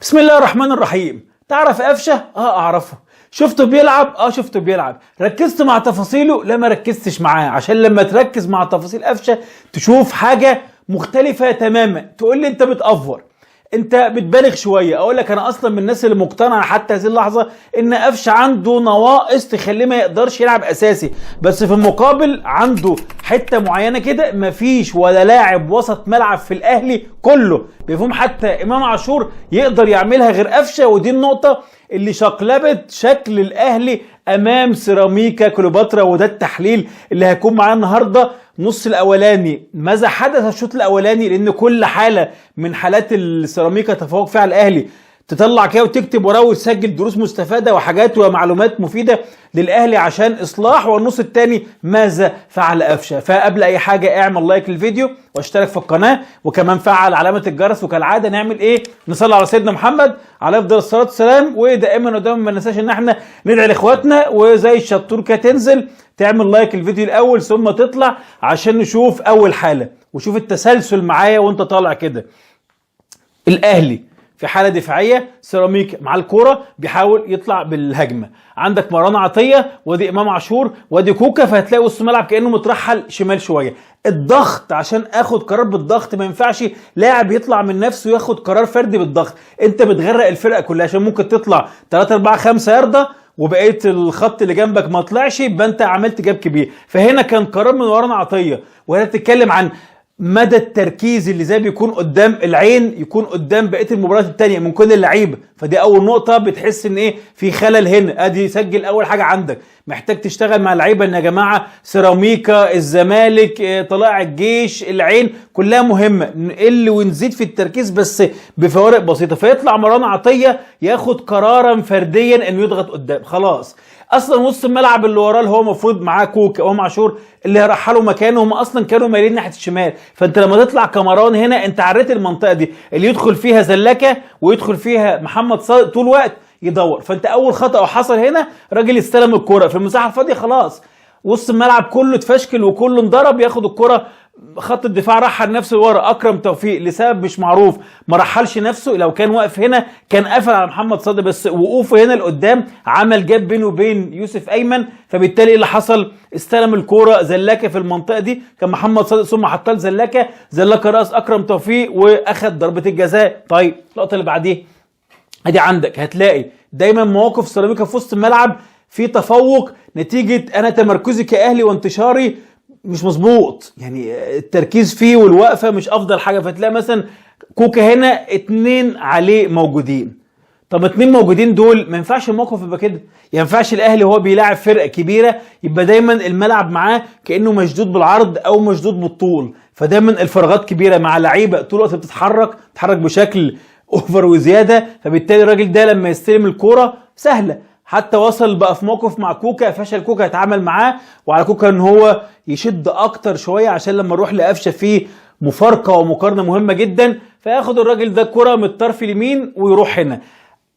بسم الله الرحمن الرحيم. تعرف قفشه؟ اعرفه. شفته بيلعب؟ شفته بيلعب. ركزت مع تفاصيله؟ لا، ما ركزتش معاه، عشان لما تركز مع تفاصيل قفشه تشوف حاجه مختلفه تماما. تقول لي انت بتأفور، انت بتبالغ شويه. اقول لك انا اصلا من الناس اللي مقتنعه حتى هذه اللحظه ان قفشه عنده نواقص تخليه ما يقدرش يلعب اساسي، بس في المقابل عنده حته معينه كده مفيش ولا لاعب وسط ملعب في الاهلي كله بيفهم حتى امام عاشور يقدر يعملها غير قفشه. ودي النقطه اللي شقلبت شكل الاهلي امام سيراميكا كليوباترا، وده التحليل اللي هيكون معانا النهارده. نص الاولاني ماذا حدث الشوط الاولاني، لان كل حاله من حالات السيراميكا تفوق فيها الاهلي تطلع كده وتكتب وراه وتسجل دروس مستفاده وحاجات ومعلومات مفيده للاهلي عشان اصلاح. والنص الثاني ماذا فعل قفشه. فقبل اي حاجه اعمل لايك للفيديو واشترك في القناه، وكمان فعل علامه الجرس. وكالعاده نعمل ايه؟ نصلي على سيدنا محمد عليه افضل الصلاه والسلام. ودائما ودائما ما ننساش ان احنا ندعي لاخواتنا، وزي الشطور كده تنزل تعمل لايك الفيديو الاول ثم تطلع عشان نشوف اول حاله وشوف التسلسل معايا وانت طالع كده. الاهلي في حاله دفاعيه، سيراميكا مع الكوره بيحاول يطلع بالهجمه. عندك مروان عطيه وادي امام عاشور وادي كوكا، فهتلاقي وسط الملعب كانه مترحل شمال شويه. الضغط عشان اخد قرار بالضغط ما ينفعش لاعب يطلع من نفسه ياخد قرار فردي بالضغط، انت بتغرق الفرقه كلها عشان ممكن تطلع 3 4 5 يارده وبقيت الخط اللي جنبك ما طلعش، يبقى انت عملت جاب كبير. فهنا كان قرار من مروان عطيه، وهنا بتتكلم عن مدى التركيز اللي زي بيكون قدام العين يكون قدام بقيه المباريات التانية من كل اللعيبه. فدي اول نقطه بتحس ان ايه في خلل هنا. ادي سجل اول حاجه عندك، محتاج تشتغل مع اللعيبه ان يا جماعه سيراميكا، الزمالك، طلائع الجيش، العين كلها مهمه، نقل ونزيد في التركيز بس بفوارق بسيطه. فيطلع مروان عطيه ياخد قرارا فرديا انه يضغط قدام. خلاص اصلا وسط الملعب اللي وراه اللي هو المفروض معاه كوكا وامام عاشور اللي هيرحلوا مكانه، هم اصلا كانوا مايلين ناحيه الشمال. فانت لما تطلع كمروان هنا انت عريت المنطقه دي اللي يدخل فيها زلاكه ويدخل فيها محمد صادق طول الوقت يدور. فانت اول خطا حصل هنا، راجل استلم الكوره في المساحه الفاضيه، خلاص وسط الملعب كله اتفشكل وكله انضرب، ياخد الكوره خط الدفاع رحل نفسه لورا. اكرم توفيق لسبب مش معروف ما رحلش نفسه، لو كان واقف هنا كان قفل على محمد صادق، بس وقوفه هنا لقدام عمل جاب بينه وبين يوسف ايمن. فبالتالي اللي حصل استلم الكوره زلاكه في المنطقه دي، كان محمد صادق ثم حطها لزلاكه، زلاكه راس اكرم توفيق واخد ضربه الجزاء. طيب اللقطه اللي بعديها ادي عندك هتلاقي دايما مواقف سيراميكا في وسط الملعب في تفوق نتيجه انا تمركزي كاهلي وانتشاري مش مظبوط، يعني التركيز فيه والوقفه مش افضل حاجه. فتلاقي مثلا كوكا هنا 2 عليه موجودين. طب 2 موجودين دول ما ينفعش الموقف يبقى كده، ما ينفعش الاهلي وهو بيلاعب فرقه كبيره يبقى دايما الملعب معاه كانه مشدود بالعرض او مشدود بالطول. فدايما الفراغات كبيره مع لعيبه طول الوقت بتتحرك بشكل اوفر وزياده. فبالتالي الراجل ده لما يستلم الكوره سهله. حتى وصل بقى في موقف مع كوكا، فشل كوكا يتعامل معاه، وعلى كوكا ان هو يشد اكتر شويه عشان لما نروح لقفشه فيه مفارقه ومقارنه مهمه جدا، فياخد الراجل ده الكره من الطرف اليمين ويروح هنا.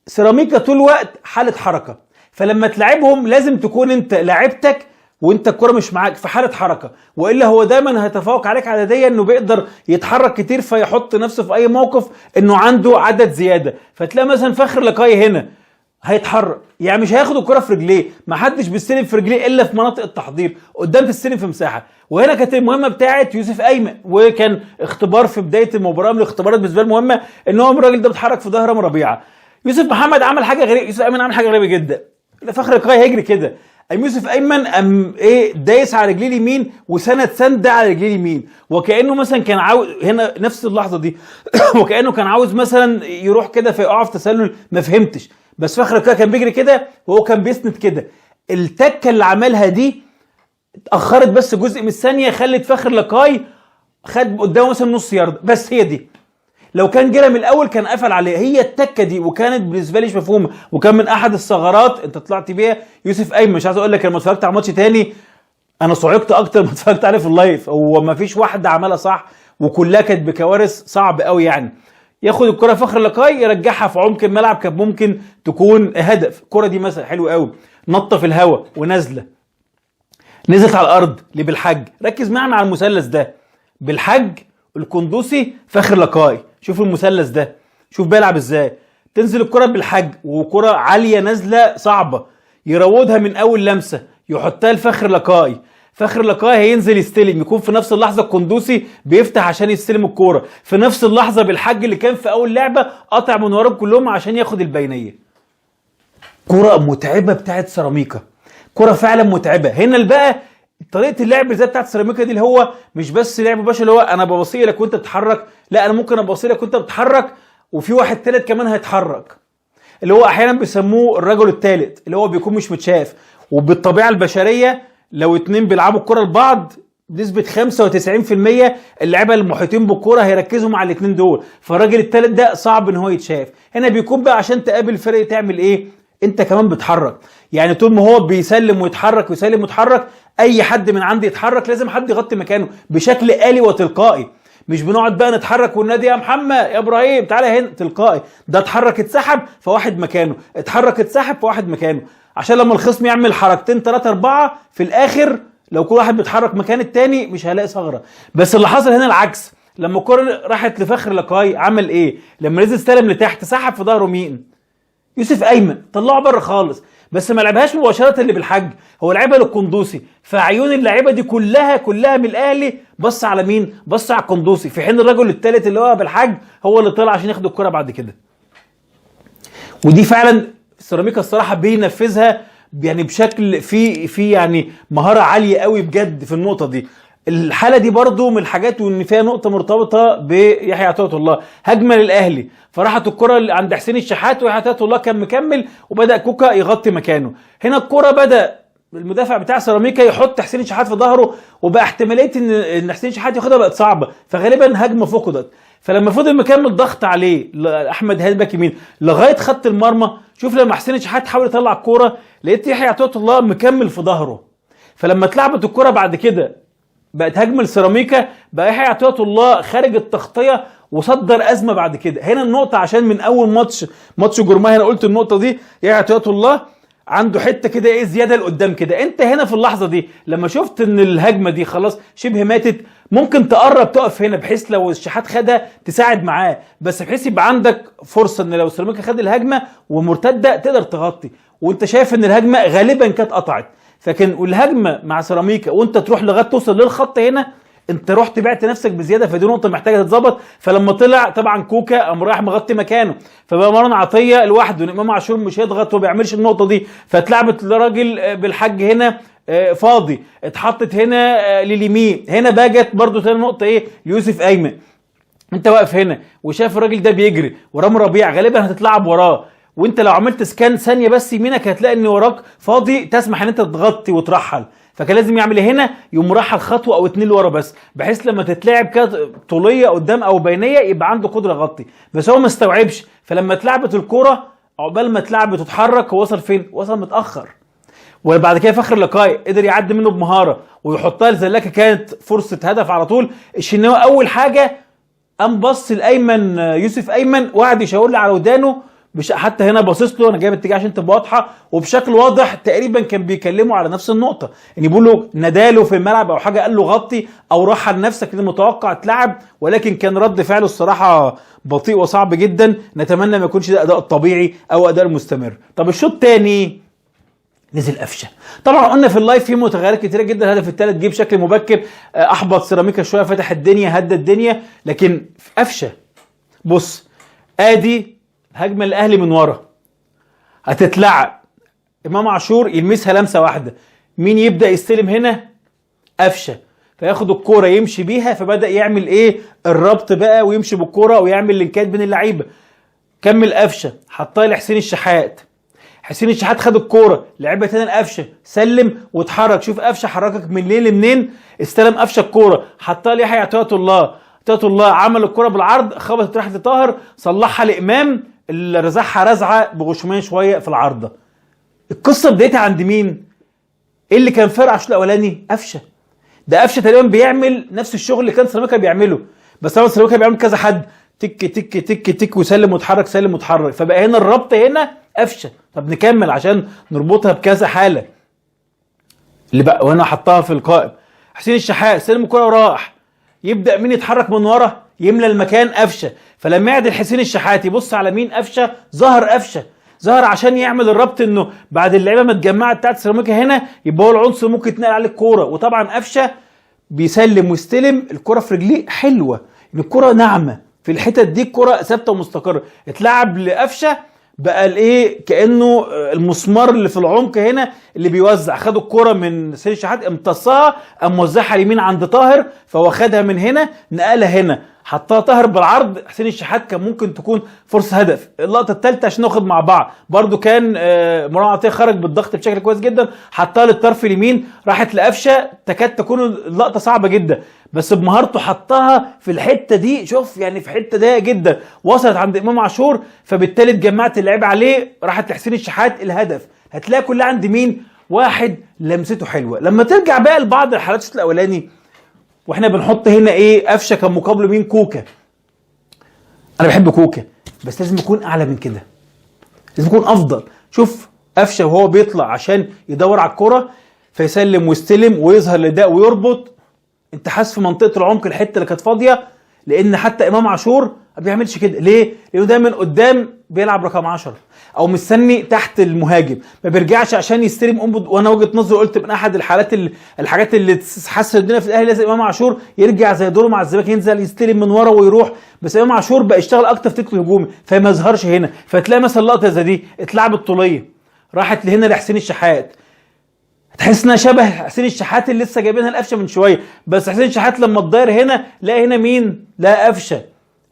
سيراميكا طول الوقت حاله حركه، فلما تلعبهم لازم تكون انت لعبتك وانت الكره مش معاك في حاله حركه، والا هو دايما هيتفوق عليك عدديا انه بيقدر يتحرك كتير فيحط نفسه في اي موقف انه عنده عدد زياده. فتلاقي مثلا فخر لقاي هنا هيتحرك، يعني مش هياخد الكره في رجليه، ما حدش بيستلم في رجليه الا في مناطق التحضير، قدام تستلم في مساحه. وهنا كانت المهمه بتاعه يوسف ايمن، وكان اختبار في بدايه المباراه من الاختبارات بالنسبه له المهمه ان هو الراجل ده بيتحرك في ظهر ربيعه. يوسف محمد عمل حاجه غريبه، يوسف ايمن عمل حاجه غريبه جدا. فخر لقاي هيجري كده، يوسف ايمن دايس على رجليه اليمين وسند على رجليه اليمين، وكانه مثلا كان عاوز هنا نفس اللحظه دي وكانه كان عاوز مثلا يروح كده فيقع في تسلل، ما فهمتش. بس فخر لقاي كان بيجري كده وهو كان بيسند كده. التكه اللي عملها دي اتاخرت بس جزء من الثانيه، خلت فخر لقاي خد قدامه مثلا نص يارده، بس هي دي. لو كان جرى من الاول كان قفل عليه. هي التكه دي وكانت بالنسبه لي مش مفهومه، وكان من احد الثغرات انت طلعت بيها يوسف ايمن. مش عايز اقول لك لما اتفرجت على ماتش تاني انا صعقت اكتر ما اتفرجت عليه في اللايف. هو ما فيش واحده عملها صح وكلها كانت بكوارث صعب قوي. يعني ياخد الكره فخر لقاي يرجعها في عمق الملعب، كان ممكن تكون هدف. الكره دي مثلا حلو قوي، نطه في الهواء ونازله، نزلت على الارض لبالحج. ركز معنا على المثلث ده، بالحج القندوسي فخر لقاي. شوف المثلث ده، شوف بيلعب ازاي. تنزل الكره بالحج وكره عاليه نازله صعبه، يروضها من اول لمسه يحطها لفخر لقائي، فخر لقائي هينزل يستلم، يكون في نفس اللحظه القندوسي بيفتح عشان يستلم الكوره، في نفس اللحظه بالحج اللي كان في اول لعبه قطع من وراهم كلهم عشان ياخد البينيه. كرة متعبة بتاعت سيراميكا، كرة فعلا متعبة. هنا بقى طريقة اللعب زي بتاعت سيراميكا دي اللي هو مش بس لعب مباشر اللي هو انا ببصي لك وانت بتتحرك، لا انا ممكن ابصي لك وانت بتتحرك وفي واحد تالت كمان هيتحرك، اللي هو احيانا بيسموه الرجل التالت اللي هو بيكون مش متشاف. وبالطبيعة البشرية لو اتنين بيلعبوا الكرة لبعض بنسبة 95% اللعيبه المحيطين بالكوره هيركزوا مع الاثنين دول، فالراجل الثالث ده صعب ان هو يتشاف. هنا بيكون بقى عشان تقابل فريق تعمل ايه؟ انت كمان بتحرك، يعني طول ما هو بيسلم ويتحرك ويسلم ويتحرك اي حد من عندي يتحرك لازم حد يغطي مكانه بشكل آلي وتلقائي. مش بنقعد بقى نتحرك والنادي يا محمد يا ابراهيم تعالى هنا، تلقائي ده اتحرك اتسحب فواحد مكانه، اتحرك اتسحب فواحد مكانه، عشان لما الخصم يعمل حركتين 3 4 في الاخر لو كل واحد بيتحرك مكان التاني مش هلاقي ثغره. بس اللي حصل هنا العكس، لما الكوره راحت لفخر لقاي عمل ايه؟ لما نزل استلم لتحت سحب في ظهره مين؟ يوسف ايمن، طلعه بره خالص، بس ما لعبهاش مباشره اللي بالحج، هو لعبها للقندوسي، فعيون اللعيبه دي كلها من الاهلي بص على مين؟ بص على القندوسي، في حين الرجل الثالث اللي هو بالحج هو اللي طلع عشان ياخد الكوره بعد كده. ودي فعلا سيراميكا الصراحه بينفذها يعني بشكل في يعني مهاره عاليه قوي بجد في النقطه دي. الحاله دي برضو من الحاجات وان فيها نقطه مرتبطه بيحيى عطيه الله، هجمه للاهلي فراحت الكره عند حسين الشحات ويحيى عطيه الله كان مكمل وبدا كوكا يغطي مكانه. هنا الكره بدا المدافع بتاع سيراميكا يحط حسين الشحات في ظهره وبقى احتماليه ان حسين الشحات ياخدها بقت صعبه، فغالبا هجمه فقدت. فلما فضل مكمل ضغط عليه احمد هاني باك يمين لغايه خط المرمى، شوف لما حسين الشحات حاول يطلع الكوره لقيت يحيى عطيه الله مكمل في ظهره. فلما اتلعبت الكوره بعد كده بقت هجمه لسيراميكا، بقى يحيى عطيه الله خارج التغطيه وصدر ازمه بعد كده. هنا النقطه عشان من اول ماتش جورماهي انا قلت النقطه دي، يحيى عطيه الله عنده حته كده ايه زياده لقدام كده. انت هنا في اللحظه دي لما شفت ان الهجمه دي خلاص شبه ماتت ممكن تقرب تقف هنا بحيث لو الشحات خدها تساعد معاه، بس بحيث يبقى عندك فرصه ان لو سيراميكا خد الهجمه ومرتده تقدر تغطي، وانت شايف ان الهجمه غالبا كانت قطعت. فكان والهجمه مع سيراميكا وانت تروح لغايه توصل للخط هنا انت رحت بعت نفسك بزياده، فدي نقطه محتاجه تتظبط. فلما طلع طبعا كوكا قام رايح مغطي مكانه، فبقى مروان عطيه لوحده، امام عاشور مش هيضغط وما بيعملش النقطه دي، فاتلعبت لراجل بالحج هنا فاضي، اتحطت هنا لليمين. هنا بقى جت برده ثاني نقطه ايه ليوسف ايمن، انت واقف هنا وشايف الراجل ده بيجري ورام ربيع غالبا هتتلعب وراه، وانت لو عملت سكان ثانيه بس يمينك هتلاقي ان وراك فاضي تسمح ان انت تغطي وترحل، فكان لازم يعمل ايه هنا؟ يقوم مرحل خطوه او 2 لورا بس، بحيث لما تتلعب كده طوليه قدام او بينيه يبقى عنده قدره يغطي، بس هو ما استوعبش. فلما اتلعبت الكوره عقبال ما اتلعب وتتحرك هو وصل فين؟ وصل متاخر. وبعد كده فخر لقاي قدر يعدي منه بمهاره ويحطها لزلاكه، كانت فرصه هدف على طول. الشناوي اول حاجه قام بص لايمن يوسف ايمن وقعد يشاور لي على ودانه، حتى هنا باصص له، انا جايب الاتجاه عشان تبقى واضحه، وبشكل واضح تقريبا كان بيكلمه على نفس النقطه، يعني بيقول له ناداله في الملعب او حاجه قال له غطي او رحل نفسك اللي متوقع تلعب، ولكن كان رد فعله الصراحه بطيء وصعب جدا. نتمنى ما يكونش ده اداء الطبيعي او اداء المستمر. طب الشوط الثاني نزل قفشه، طبعا قلنا في اللايف في متغيرات كتيره جدا. الهدف الثالث جه بشكل مبكر احبط سيراميكا شويه، فتح الدنيا هدى الدنيا، لكن قفشه بص ادي هجمه الاهلي من ورا هتتلعب، امام عاشور يلمسها لمسه واحده، مين يبدا يستلم هنا؟ قفشه، فياخد الكوره يمشي بيها، فبدا يعمل ايه؟ الربط بقى ويمشي بالكوره ويعمل لينكات بين اللعيبه. كمل قفشه حطها لحسين الشحات، حسين الشحات خد الكوره لعبها تاني لقفشه سلم واتحرك، شوف قفشه حركك من ليه لمنين، استلم قفشه الكوره حطها ليحيى عطيه الله، عطيه الله عمل الكوره بالعرض خبطت راحت لطاهر صلحها لامام اللي رزعها رزعه بغشوميه شويه في العارضه. القصه بدايتها عند مين؟ ايه اللي كان فارق على الشوط الاولاني؟ قفشه. ده قفشه تقريبا بيعمل نفس الشغل اللي كان سيراميكا بيعمله، بس طبعا سيراميكا بيعمل كذا حد تك تك تك تك وسلم وتحرك سلم وتحرك، فبقى هنا الربط هنا قفشه. طب نكمل عشان نربطها بكذا حاله اللي بقى، وانا حطها في القائم. حسين الشحات سلم الكوره وراح، يبدا مين يتحرك من ورا؟ يملى المكان قفشه. فلما يعدل حسين الشحات يبص على مين؟ قفشه. ظهر قفشه، ظهر عشان يعمل الربط انه بعد اللعيبه متجمعه بتاعت سيراميكا هنا يبقى هو العنصر ممكن يتنقل عليه الكوره. وطبعا قفشه بيسلم ويستلم الكوره في رجليه حلوه، ان الكوره ناعمه في الحتت دي، الكوره ثابته ومستقره. اتلعب لقفشه بقى الايه كانه المسمار اللي في العمق هنا اللي بيوزع. خدوا الكوره من حسين الشحات امتصها، قام موزعها اليمين عند طاهر، فهو خدها من هنا نقلها هنا، حطها طاهر بالعرض. حسين الشحات كان ممكن تكون فرصه هدف. اللقطه الثالثه عشان ناخد مع بعض برده كان مروان عطيه خرج بالضغط بشكل كويس جدا، حطها للطرف اليمين راحت لقفشه، تكاد تكون اللقطه صعبه جدا بس بمهارته حطها في الحته دي. شوف يعني في حته ضيقه جدا وصلت عند امام عاشور، فبالتالي اتجمعت اللعيبه عليه، راحت لحسين الشحات الهدف. هتلاقي كلها عند مين؟ واحد لمسته حلوه. لما ترجع بقى لبعض الحالات الشوط الاولاني واحنا بنحط هنا ايه؟ قفشه كان مقابله مين؟ كوكا. انا بحب كوكا بس لازم يكون اعلى من كده، لازم يكون افضل. شوف قفشه وهو بيطلع عشان يدور على الكرة فيسلم ويستلم ويظهر لده ويربط، انت حاسس في منطقه العمق الحته اللي كانت فاضيه، لان حتى امام عاشور ما بيعملش كده. ليه؟ لانه دايما قدام بيلعب رقم 10 او مستني تحت المهاجم، ما بيرجعش عشان يستلم انبض. وانا وجهه نظري قلت من احد الحاجات اللي تحسن الدنيا في الاهلي لازم امام عاشور يرجع زي دوره مع الزمالك، ينزل يستلم من ورا ويروح. بس امام عاشور بقى يشتغل اكتر في تكتيك الهجومي فما يظهرش هنا. فتلاقي مثلا لقطه زي دي اتلعبت طوليه راحت لهنا لحسين الشحات، تحس انها شبه حسين الشحات اللي لسه جايبينها القفشه من شويه، بس حسين الشحات لما اتضاير هنا لا هنا مين؟ لا قفشه،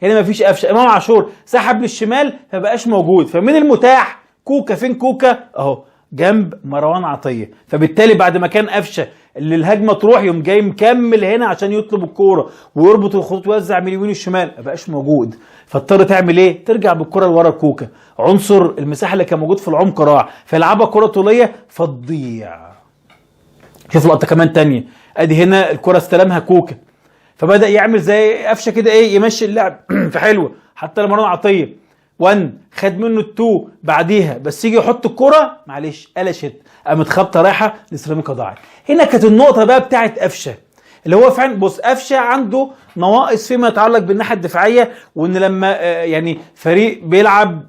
هنا مفيش قفشه. امام عاشور سحب للشمال فبقاش موجود. فمن المتاح كوكا، فين كوكا؟ اهو جنب مروان عطيه. فبالتالي بعد ما كان قفشه اللي الهجمه تروح يوم جاي مكمل هنا عشان يطلب الكوره ويربط الخطوط ويوزع من اليمين والشمال، ما بقاش موجود. فاضطر تعمل ايه؟ ترجع بالكره لورا كوكا، عنصر المساحه اللي كان موجود في العمق راح، فيلعبها كره طوليه فتضيع. شوف لقطه كمان تانية، ادي هنا الكره استلمها كوكا فبدا يعمل زي قفشه كده ايه، يمشي اللعب في حلوه. حتى لما مروان عطيه 1 خد منه ال2 بعديها، بس يجي يحط الكره معلش قلشت، قامت خبطه رايحه لسيراميكا ضاعت. هنا كانت النقطه بقى بتاعت قفشه اللي هو فعلا بص قفشه عنده نواقص فيما يتعلق بالناحيه الدفاعيه، وان لما يعني فريق بيلعب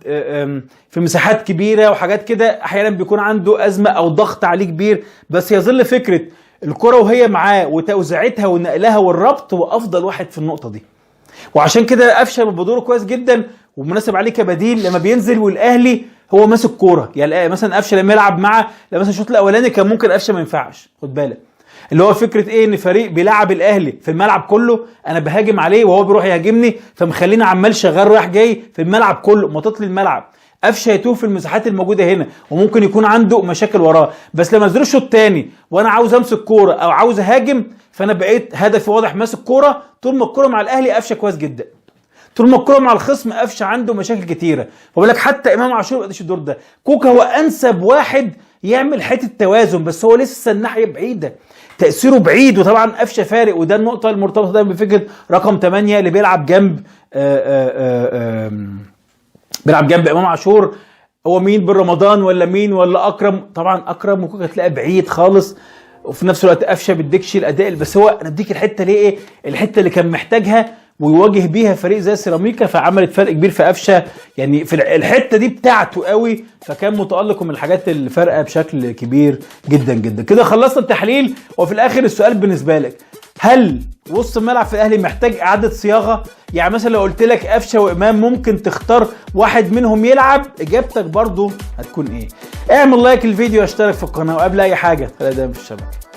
في مساحات كبيره وحاجات كده احيانا بيكون عنده ازمه او ضغط عليه كبير، بس يظل فكره الكره وهي معاه وتوزيعتها ونقلها والربط هو افضل واحد في النقطه دي. وعشان كده قفشه بدوره كويس جدا ومناسب عليه كبديل لما بينزل والاهلي هو ماسك كوره. يعني مثلا قفشه لما يلعب مع مثلا الشوط الاولاني كان ممكن قفشه ما ينفعش، خد بالك اللي هو فكره ايه، ان فريق بيلعب الاهلي في الملعب كله انا بهاجم عليه وهو بيروح يهاجمني، فمخلينا عمال شغال رايح جاي في الملعب كله مطط لي الملعب. قفشه يتوه في المساحات الموجوده هنا وممكن يكون عنده مشاكل وراه. بس لما انزل الشوط الثاني وانا عاوز امسك كوره او عاوز اهاجم، فانا بقيت هدفي واضح ماسك كوره. طول ما الكوره مع الاهلي قفشه كويس جدا، طول ما الكوره مع الخصم قفشه عنده مشاكل كتيره. فبقول لك حتى امام عاشور ما قدرش الدور ده. كوكا هو انسب واحد يعمل حته توازن، بس هو لسه الناحيه بعيده، تاثيره بعيد. وطبعا قفشه فارق، وده النقطه المرتبطه دايما بفكره رقم 8 اللي بيلعب جنب بيلعب جنب امام عاشور. هو مين؟ بن رمضان ولا مين ولا اكرم؟ طبعا اكرم وكوكا تلاقي بعيد خالص، وفي نفس الوقت قفشه بيديكش الاداء. بس هو انا اديك الحته ليه ايه؟ الحته اللي كان محتاجها ويواجه بيها فريق زي سيراميكا، فعملت فرق كبير في قفشه يعني في الحته دي بتاعته قوي، فكان متالق من الحاجات اللي فارقه بشكل كبير جدا جدا. كده خلصنا التحليل. وفي الاخر السؤال بالنسبه لك، هل وسط الملعب في الاهلي محتاج اعاده صياغه؟ يعني مثلا لو قلت لك قفشه وامام ممكن تختار واحد منهم يلعب، اجابتك برضو هتكون ايه؟ اعمل لايك للفيديو واشترك في القناه، وقبل اي حاجه خلينا دايما في الشبكه.